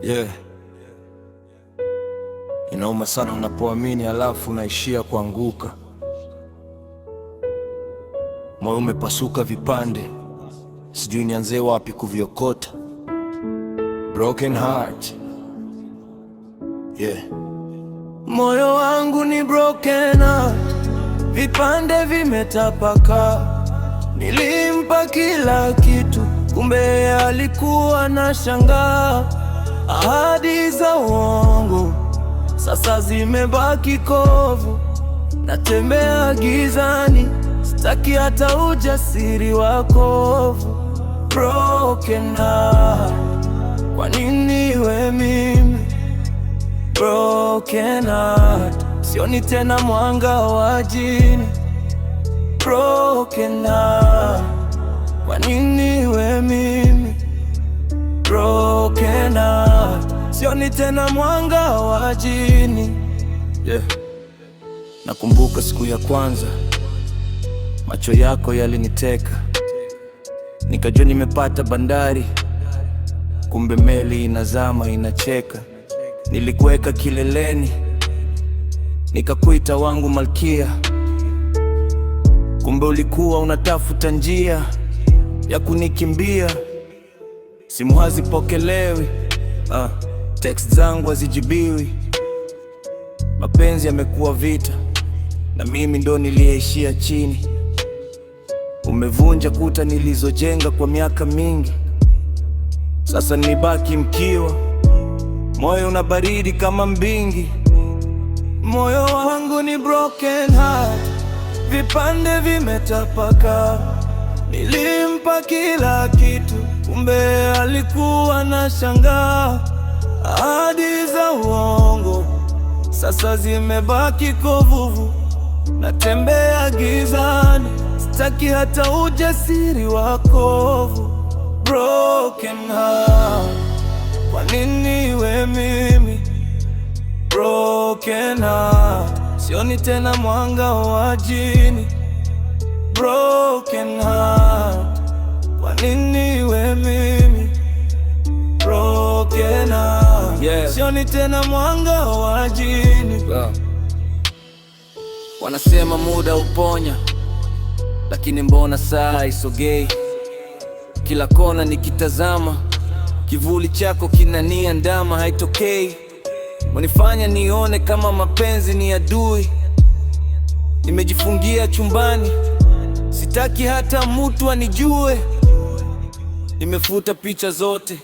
Yeah. Inauma sana unapoamini alafu unaishia kuanguka. Moyo umepasuka vipande, sijui nianze wapi kuviokota. Broken heart. Yeah. Moyo wangu ni broken heart, vipande vimetapaka. Nilimpa kila kitu, kumbe alikuwa na shangaa. Ahadi za uongo sasa zimebaki kovu. Natembea gizani, sitaki hata ujasiri wa kovu. Broken heart, kwa nini we mimi? Broken heart, sioni tena mwanga wa jini. Broken heart, kwa nini we mimi? Broken heart, sioni tena mwanga wa jini. Yeah. Nakumbuka siku ya kwanza, macho yako yaliniteka. Nikajua nimepata bandari, kumbe meli inazama inacheka. Nilikuweka kileleni, nikakuita wangu malkia, kumbe ulikuwa unatafuta njia ya kunikimbia. Simu hazipokelewi, text zangu hazijibiwi. Mapenzi yamekuwa vita, na mimi ndo niliyeishia chini. Umevunja kuta nilizojenga kwa miaka mingi, sasa nibaki mkiwa. Moyo una baridi kama mbingi. Moyo wangu ni broken heart, vipande vimetapaka. Nilimpa kila kitu, kumbe alikuwa na shangaa. Ahadi za uongo sasa zimebaki kovuvu. Natembea gizani, sitaki hata ujasiri wa kovu. Broken heart, kwa nini we mimi? Broken heart, sioni tena mwanga wa jini. Broken heart, kwa nini we mimi? Broken heart, yeah. Sioni tena mwanga wa jini. Wanasema muda uponya, lakini mbona saa isogei? Kila kona nikitazama, kivuli chako kinaniandama, haitokei. Wanifanya nione kama mapenzi ni adui. Nimejifungia chumbani, sitaki hata mtu anijue. Nimefuta picha zote,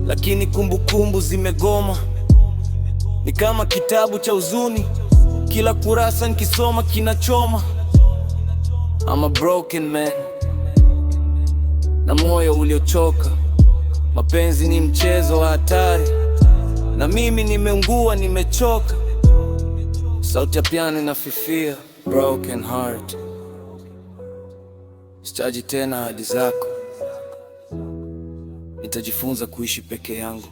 lakini kumbukumbu zimegoma. Ni kama kitabu cha huzuni, kila kurasa nikisoma kinachoma. I'm a broken man, na moyo uliochoka. Mapenzi ni mchezo wa hatari, na mimi nimeungua, nimechoka. Sauti ya piano inafifia. Broken heart, sitaji tena ahadi zako. Nitajifunza kuishi peke yangu.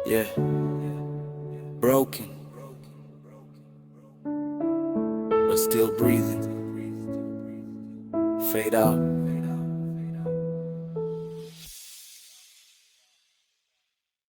Yeah. Broken, but still breathing. Fade out.